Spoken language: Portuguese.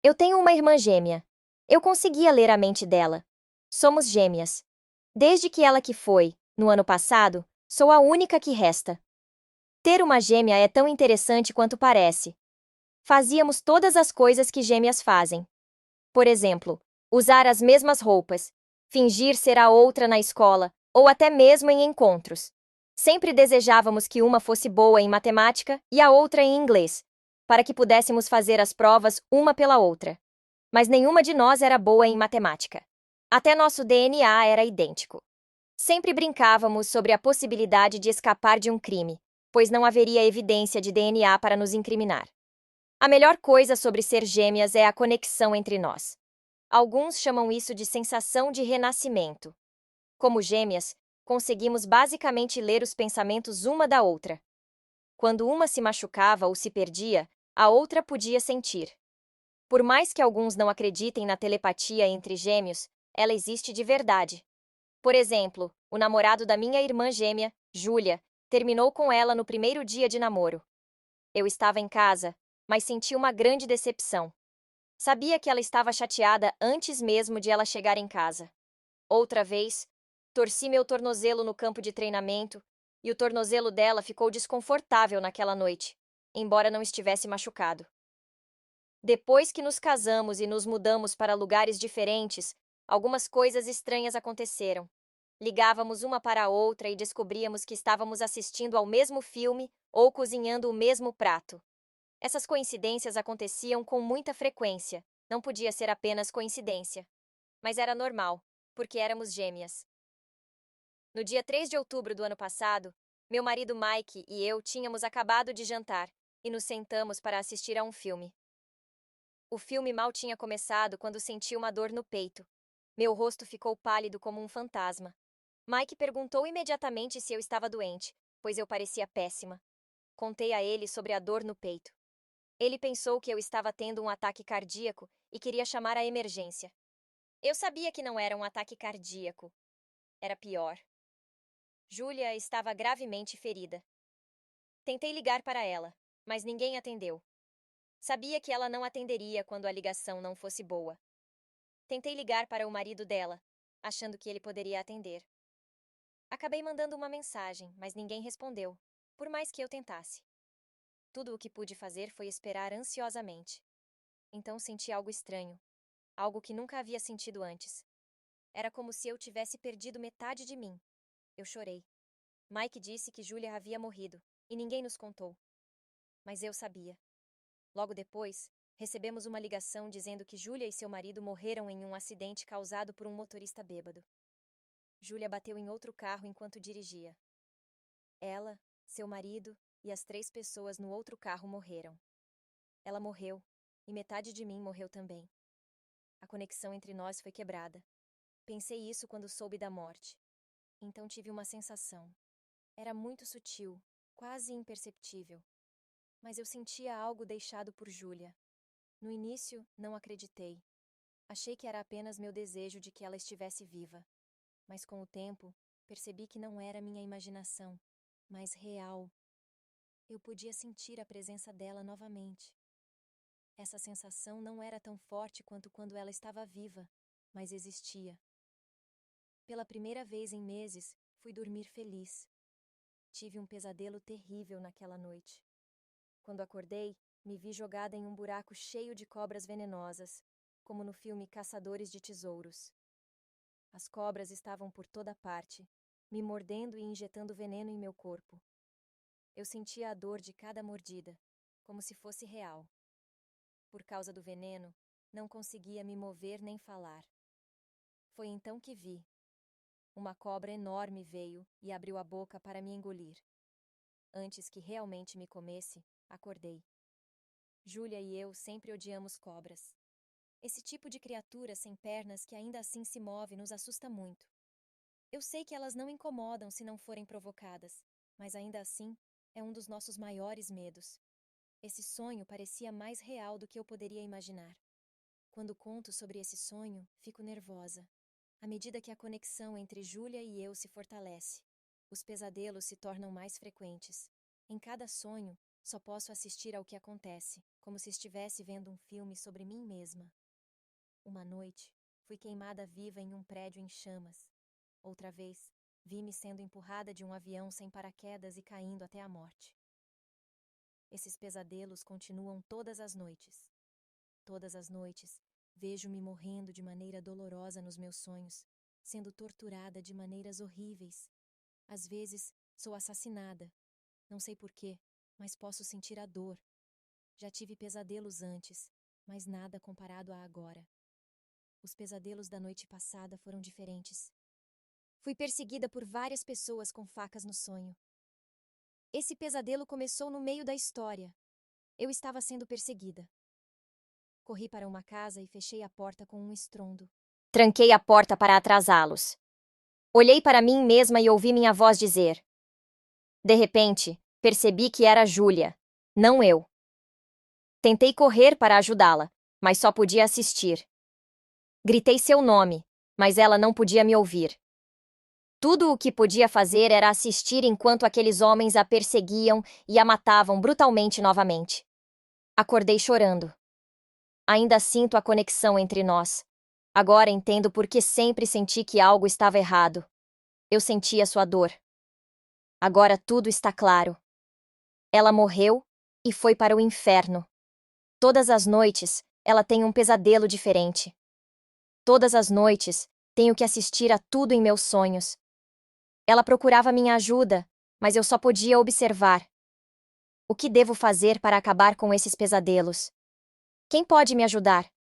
Eu tenho uma irmã gêmea. Eu conseguia ler a mente dela. Somos gêmeas. Desde que ela que foi, no ano passado, sou a única que resta. Ter uma gêmea é tão interessante quanto parece. Fazíamos todas as coisas que gêmeas fazem. Por exemplo, usar as mesmas roupas, fingir ser a outra na escola, ou até mesmo em encontros. Sempre desejávamos que uma fosse boa em matemática e a outra em inglês, para que pudéssemos fazer as provas uma pela outra. Mas nenhuma de nós era boa em matemática. Até nosso DNA era idêntico. Sempre brincávamos sobre a possibilidade de escapar de um crime, pois não haveria evidência de DNA para nos incriminar. A melhor coisa sobre ser gêmeas é a conexão entre nós. Alguns chamam isso de sensação de renascimento. Como gêmeas, conseguimos basicamente ler os pensamentos uma da outra. Quando uma se machucava ou se perdia, a outra podia sentir. Por mais que alguns não acreditem na telepatia entre gêmeos, ela existe de verdade. Por exemplo, o namorado da minha irmã gêmea, Júlia, terminou com ela no primeiro dia de namoro. Eu estava em casa, mas senti uma grande decepção. Sabia que ela estava chateada antes mesmo de ela chegar em casa. Outra vez, torci meu tornozelo no campo de treinamento e o tornozelo dela ficou desconfortável naquela noite, embora não estivesse machucado. Depois que nos casamos e nos mudamos para lugares diferentes, algumas coisas estranhas aconteceram. Ligávamos uma para a outra e descobríamos que estávamos assistindo ao mesmo filme ou cozinhando o mesmo prato. Essas coincidências aconteciam com muita frequência. Não podia ser apenas coincidência. Mas era normal, porque éramos gêmeas. No dia 3 de outubro do ano passado, meu marido Mike e eu tínhamos acabado de jantar e nos sentamos para assistir a um filme. O filme mal tinha começado quando senti uma dor no peito. Meu rosto ficou pálido como um fantasma. Mike perguntou imediatamente se eu estava doente, pois eu parecia péssima. Contei a ele sobre a dor no peito. Ele pensou que eu estava tendo um ataque cardíaco e queria chamar a emergência. Eu sabia que não era um ataque cardíaco. Era pior. Júlia estava gravemente ferida. Tentei ligar para ela, mas ninguém atendeu. Sabia que ela não atenderia quando a ligação não fosse boa. Tentei ligar para o marido dela, achando que ele poderia atender. Acabei mandando uma mensagem, mas ninguém respondeu, por mais que eu tentasse. Tudo o que pude fazer foi esperar ansiosamente. Então senti algo estranho, algo que nunca havia sentido antes. Era como se eu tivesse perdido metade de mim. Eu chorei. Mike disse que Julia havia morrido, e ninguém nos contou. Mas eu sabia. Logo depois, recebemos uma ligação dizendo que Julia e seu marido morreram em um acidente causado por um motorista bêbado. Julia bateu em outro carro enquanto dirigia. Ela, seu marido e as 3 pessoas no outro carro morreram. Ela morreu, e metade de mim morreu também. A conexão entre nós foi quebrada. Pensei isso quando soube da morte. Então tive uma sensação. Era muito sutil, quase imperceptível. Mas eu sentia algo deixado por Julia. No início, não acreditei. Achei que era apenas meu desejo de que ela estivesse viva. Mas com o tempo, percebi que não era minha imaginação, mas real. Eu podia sentir a presença dela novamente. Essa sensação não era tão forte quanto quando ela estava viva, mas existia. Pela primeira vez em meses, fui dormir feliz. Tive um pesadelo terrível naquela noite. Quando acordei, me vi jogada em um buraco cheio de cobras venenosas, como no filme Caçadores de Tesouros. As cobras estavam por toda parte, me mordendo e injetando veneno em meu corpo. Eu sentia a dor de cada mordida, como se fosse real. Por causa do veneno, não conseguia me mover nem falar. Foi então que vi. Uma cobra enorme veio e abriu a boca para me engolir. Antes que realmente me comesse, acordei. Júlia e eu sempre odiamos cobras. Esse tipo de criatura sem pernas que ainda assim se move nos assusta muito. Eu sei que elas não incomodam se não forem provocadas, mas ainda assim é um dos nossos maiores medos. Esse sonho parecia mais real do que eu poderia imaginar. Quando conto sobre esse sonho, fico nervosa. À medida que a conexão entre Júlia e eu se fortalece, os pesadelos se tornam mais frequentes. Em cada sonho, só posso assistir ao que acontece, como se estivesse vendo um filme sobre mim mesma. Uma noite, fui queimada viva em um prédio em chamas. Outra vez, vi-me sendo empurrada de um avião sem paraquedas e caindo até a morte. Esses pesadelos continuam todas as noites. Todas as noites, vejo-me morrendo de maneira dolorosa nos meus sonhos, sendo torturada de maneiras horríveis. Às vezes, sou assassinada. Não sei porquê, mas posso sentir a dor. Já tive pesadelos antes, mas nada comparado a agora. Os pesadelos da noite passada foram diferentes. Fui perseguida por várias pessoas com facas no sonho. Esse pesadelo começou no meio da história. Eu estava sendo perseguida. Corri para uma casa e fechei a porta com um estrondo. Tranquei a porta para atrasá-los. Olhei para mim mesma e ouvi minha voz dizer. De repente, percebi que era Júlia, não eu. Tentei correr para ajudá-la, mas só podia assistir. Gritei seu nome, mas ela não podia me ouvir. Tudo o que podia fazer era assistir enquanto aqueles homens a perseguiam e a matavam brutalmente novamente. Acordei chorando. Ainda sinto a conexão entre nós. Agora entendo por que sempre senti que algo estava errado. Eu sentia sua dor. Agora tudo está claro. Ela morreu e foi para o inferno. Todas as noites, ela tem um pesadelo diferente. Todas as noites, tenho que assistir a tudo em meus sonhos. Ela procurava minha ajuda, mas eu só podia observar. O que devo fazer para acabar com esses pesadelos? Quem pode me ajudar?